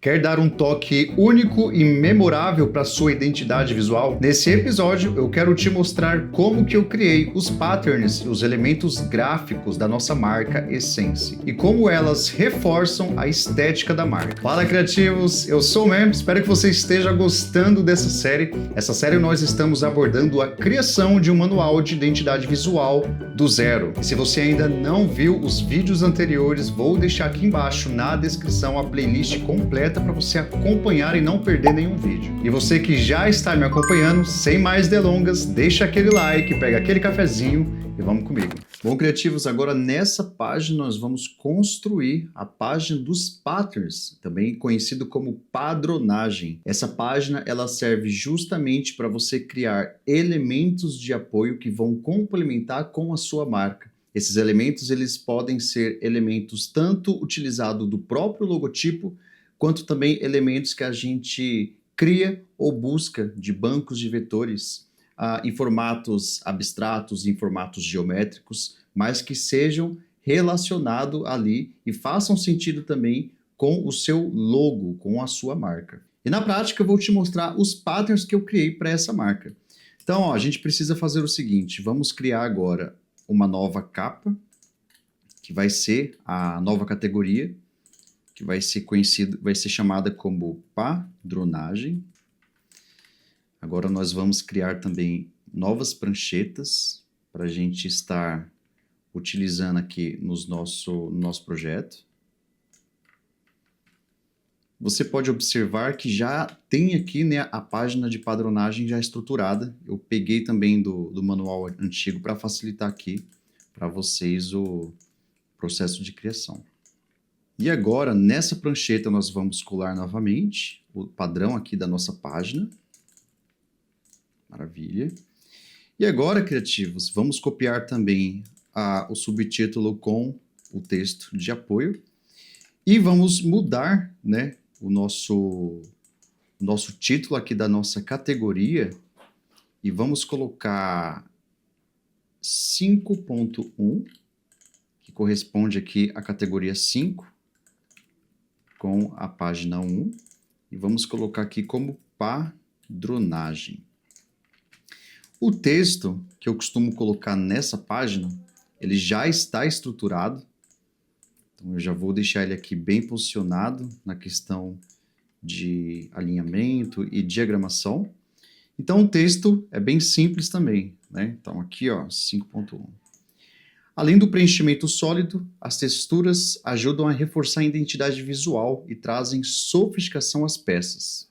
Quer dar um toque único e memorável para sua identidade visual? Nesse episódio eu quero te mostrar como que eu criei os patterns, os elementos gráficos da nossa marca Essence e como elas reforçam a estética da marca. Fala criativos, eu sou o Mem, espero que você esteja gostando dessa série. Essa série nós estamos abordando a criação de um manual de identidade visual do zero. E se você ainda não viu os vídeos anteriores, vou deixar aqui embaixo na descrição a playlist completa para você acompanhar e não perder nenhum vídeo. E você que já está me acompanhando, sem mais delongas, deixa aquele like, pega aquele cafezinho e vamos comigo. Bom, criativos, agora nessa página nós vamos construir a página dos patterns, também conhecido como padronagem. Essa página ela serve justamente para você criar elementos de apoio que vão complementar com a sua marca. Esses elementos eles podem ser elementos tanto utilizados do próprio logotipo, quanto também elementos que a gente cria ou busca de bancos de vetores em formatos abstratos, em formatos geométricos, mas que sejam relacionados ali e façam sentido também com o seu logo, com a sua marca. E na prática eu vou te mostrar os patterns que eu criei para essa marca. Então, ó, a gente precisa fazer o seguinte, vamos criar agora uma nova capa, que vai ser a nova categoria, que vai ser chamada como padronagem. Agora nós vamos criar também novas pranchetas para a gente estar utilizando aqui no nosso projeto. Você pode observar que já tem aqui, né, a página de padronagem já estruturada. Eu peguei também do manual antigo para facilitar aqui para vocês o processo de criação. E agora, nessa prancheta, nós vamos colar novamente o padrão aqui da nossa página. Maravilha. E agora, criativos, vamos copiar também o subtítulo com o texto de apoio. E vamos mudar, né, o nosso título aqui da nossa categoria. E vamos colocar 5.1, que corresponde aqui à categoria 5. Com a página 1 e vamos colocar aqui como padronagem. O texto que eu costumo colocar nessa página, ele já está estruturado, então eu já vou deixar ele aqui bem posicionado na questão de alinhamento e diagramação. Então o texto é bem simples também, né? Então aqui ó, 5.1. Além do preenchimento sólido, as texturas ajudam a reforçar a identidade visual e trazem sofisticação às peças.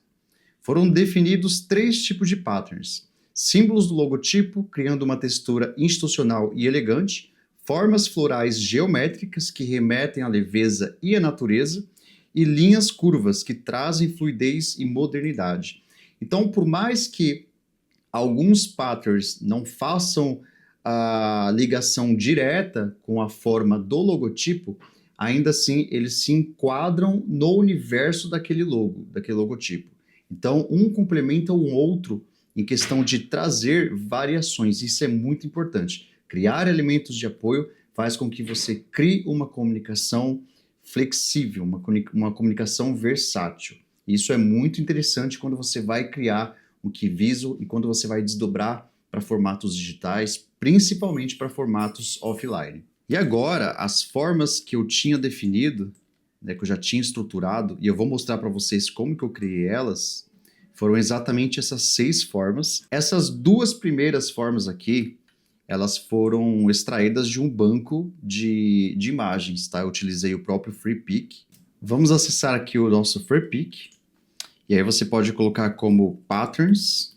Foram definidos 3 tipos de patterns: símbolos do logotipo, criando uma textura institucional e elegante, formas florais geométricas que remetem à leveza e à natureza, e linhas curvas que trazem fluidez e modernidade. Então, por mais que alguns patterns não façam a ligação direta com a forma do logotipo, ainda assim eles se enquadram no universo daquele logotipo. Então, um complementa o outro em questão de trazer variações. Isso é muito importante. Criar elementos de apoio faz com que você crie uma comunicação flexível, uma comunicação versátil. Isso é muito interessante quando você vai criar um key visual e quando você vai desdobrar para formatos digitais, principalmente para formatos offline. E agora, as formas que eu tinha definido, né, que eu já tinha estruturado, e eu vou mostrar para vocês como que eu criei elas, foram exatamente essas 6 formas. Essas 2 primeiras formas aqui, elas foram extraídas de um banco de imagens, tá? Eu utilizei o próprio Freepik. Vamos acessar aqui o nosso Freepik, e aí você pode colocar como patterns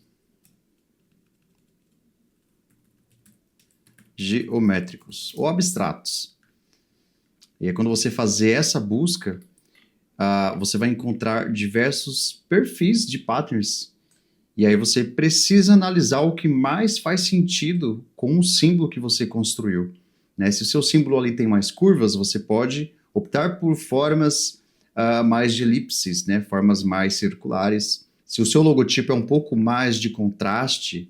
geométricos ou abstratos. E aí, quando você fazer essa busca, você vai encontrar diversos perfis de patterns. E aí você precisa analisar o que mais faz sentido com o símbolo que você construiu, né? Se o seu símbolo ali tem mais curvas, você pode optar por formas mais de elipses, né? Formas mais circulares. Se o seu logotipo é um pouco mais de contraste,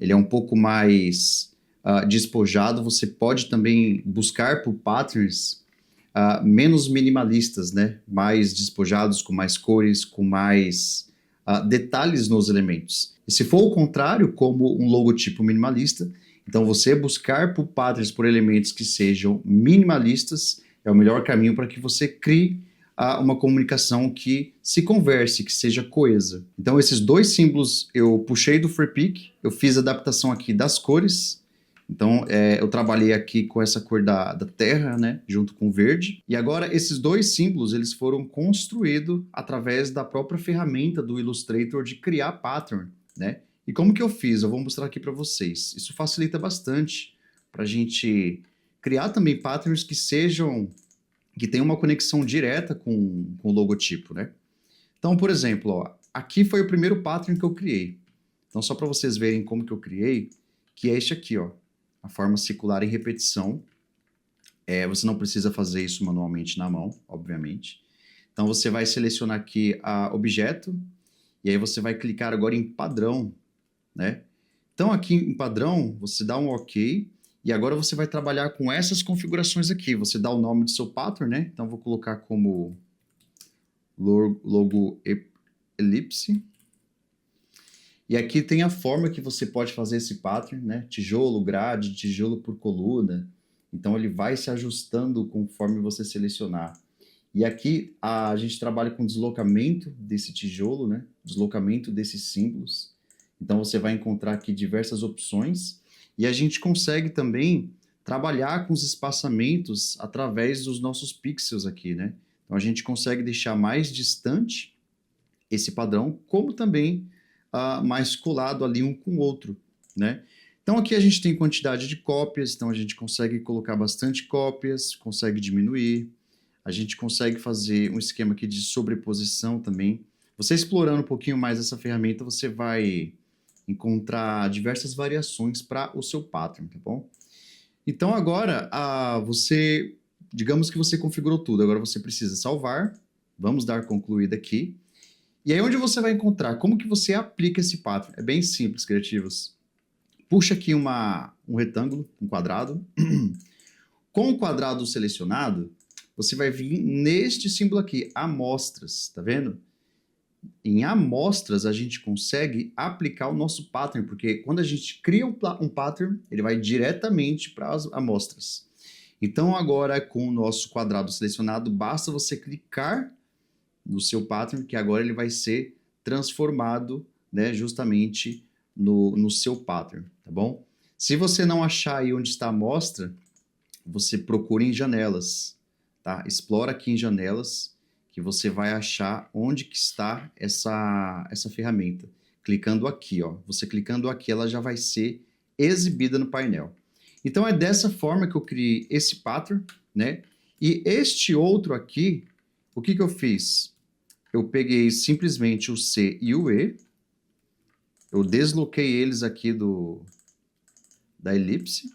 ele é um pouco mais despojado, você pode também buscar por patterns menos minimalistas, né? Mais despojados, com mais cores, com mais detalhes nos elementos. E se for o contrário, como um logotipo minimalista, então você buscar por patterns, por elementos que sejam minimalistas, é o melhor caminho para que você crie uma comunicação que se converse, que seja coesa. Então esses dois símbolos eu puxei do Freepik, eu fiz a adaptação aqui das cores. Então eu trabalhei aqui com essa cor da terra, né, junto com o verde. E agora esses dois símbolos eles foram construídos através da própria ferramenta do Illustrator de criar pattern, né? E como que eu fiz? Eu vou mostrar aqui para vocês. Isso facilita bastante para a gente criar também patterns que tenham uma conexão direta com o logotipo, né? Então, por exemplo, ó, aqui foi o primeiro pattern que eu criei. Então, só para vocês verem como que eu criei, que é este aqui, ó, a forma circular em repetição. Você não precisa fazer isso manualmente na mão, obviamente. Então, você vai selecionar aqui objeto, e aí você vai clicar agora em padrão, né? Então, aqui em padrão, você dá um OK, e agora você vai trabalhar com essas configurações aqui. Você dá o nome do seu pattern, né? Então, vou colocar como logo elipse. E aqui tem a forma que você pode fazer esse pattern, né? Tijolo, grade, tijolo por coluna. Então, ele vai se ajustando conforme você selecionar. E aqui a gente trabalha com deslocamento desse tijolo, né? Deslocamento desses símbolos. Então, você vai encontrar aqui diversas opções. E a gente consegue também trabalhar com os espaçamentos através dos nossos pixels aqui, né? Então, a gente consegue deixar mais distante esse padrão, como também mais colado ali um com o outro, né? Então, aqui a gente tem quantidade de cópias, então a gente consegue colocar bastante cópias, consegue diminuir. A gente consegue fazer um esquema aqui de sobreposição também. Você explorando um pouquinho mais essa ferramenta, você vai encontrar diversas variações para o seu pattern, tá bom? Então agora, digamos que você configurou tudo, agora você precisa salvar, vamos dar concluída aqui. E aí onde você vai encontrar? Como que você aplica esse pattern? É bem simples, criativos. Puxa aqui um retângulo, um quadrado. Com o quadrado selecionado, você vai vir neste símbolo aqui, amostras, tá vendo? Em amostras, a gente consegue aplicar o nosso pattern, porque quando a gente cria um pattern, ele vai diretamente para as amostras. Então, agora, com o nosso quadrado selecionado, basta você clicar no seu pattern, que agora ele vai ser transformado, né, justamente no seu pattern, tá bom? Se você não achar aí onde está a amostra, você procura em janelas, tá? Explora aqui em janelas, que você vai achar onde que está essa ferramenta. Clicando aqui, ó. Você clicando aqui, ela já vai ser exibida no painel. Então, é dessa forma que eu criei esse pattern, né? E este outro aqui, o que que eu fiz? Eu peguei simplesmente o C e o E, eu desloquei eles aqui da elipse,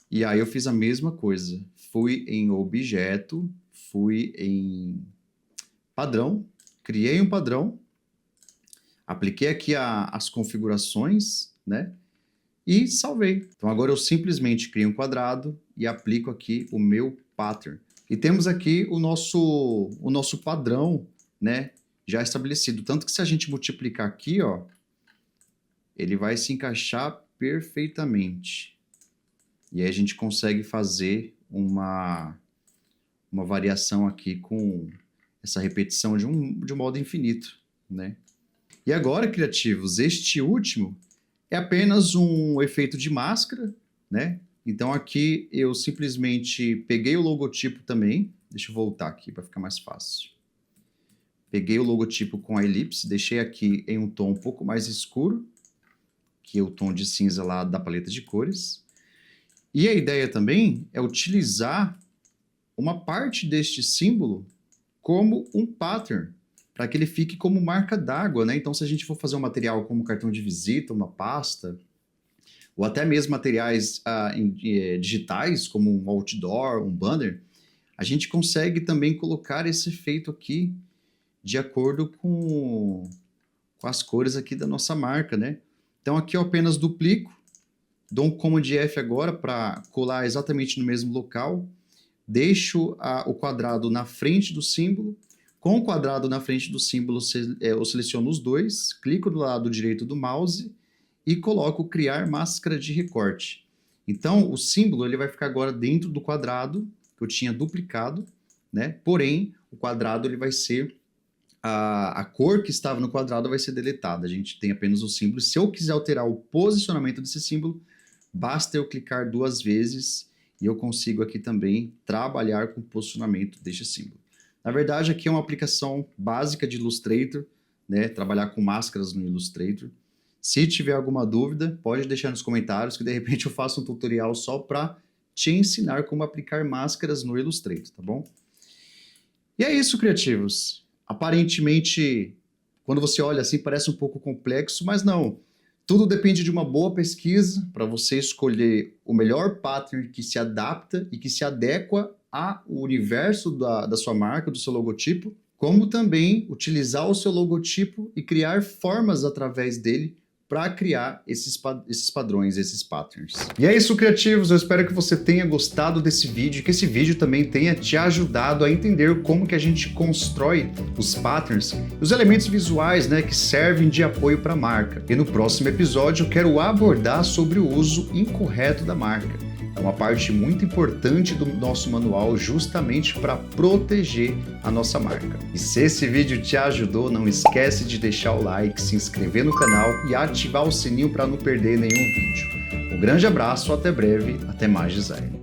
e aí eu fiz a mesma coisa. Fui em objeto, fui em padrão, criei um padrão, apliquei aqui as configurações, né? E salvei. Então agora eu simplesmente crio um quadrado e aplico aqui o meu pattern. E temos aqui o nosso padrão, né? Já estabelecido. Tanto que se a gente multiplicar aqui, ó, ele vai se encaixar perfeitamente. E aí a gente consegue fazer uma variação aqui com essa repetição de um modo infinito, né? E agora, criativos, este último é apenas um efeito de máscara, né? Então aqui eu simplesmente peguei o logotipo também, deixa eu voltar aqui para ficar mais fácil. Peguei o logotipo com a elipse, deixei aqui em um tom um pouco mais escuro, que é o tom de cinza lá da paleta de cores. E a ideia também é utilizar uma parte deste símbolo como um pattern, para que ele fique como marca d'água, né? Então, se a gente for fazer um material como cartão de visita, uma pasta, ou até mesmo materiais digitais, como um outdoor, um banner, a gente consegue também colocar esse efeito aqui de acordo com as cores aqui da nossa marca, né? Então, aqui eu apenas duplico, dou um Command F agora para colar exatamente no mesmo local, deixo o quadrado na frente do símbolo. Com o quadrado na frente do símbolo, eu seleciono os dois, clico do lado direito do mouse e coloco criar máscara de recorte. Então, o símbolo ele vai ficar agora dentro do quadrado que eu tinha duplicado, né? Porém, o quadrado ele vai ser a cor que estava no quadrado vai ser deletada. A gente tem apenas o símbolo. Se eu quiser alterar o posicionamento desse símbolo, basta eu clicar 2 vezes e eu consigo aqui também trabalhar com o posicionamento deste símbolo. Na verdade, aqui é uma aplicação básica de Illustrator, né? Trabalhar com máscaras no Illustrator. Se tiver alguma dúvida, pode deixar nos comentários que de repente eu faço um tutorial só para te ensinar como aplicar máscaras no Illustrator, tá bom? E é isso, criativos. Aparentemente, quando você olha assim, parece um pouco complexo, mas não. Tudo depende de uma boa pesquisa para você escolher o melhor pattern que se adapta e que se adequa ao universo da sua marca, do seu logotipo, como também utilizar o seu logotipo e criar formas através dele para criar esses padrões, esses patterns. E é isso, criativos. Eu espero que você tenha gostado desse vídeo, que esse vídeo também tenha te ajudado a entender como que a gente constrói os patterns, os elementos visuais, né, que servem de apoio para a marca. E no próximo episódio eu quero abordar sobre o uso incorreto da marca. É uma parte muito importante do nosso manual justamente para proteger a nossa marca. E se esse vídeo te ajudou, não esquece de deixar o like, se inscrever no canal e ativar o sininho para não perder nenhum vídeo. Um grande abraço, até breve, até mais design.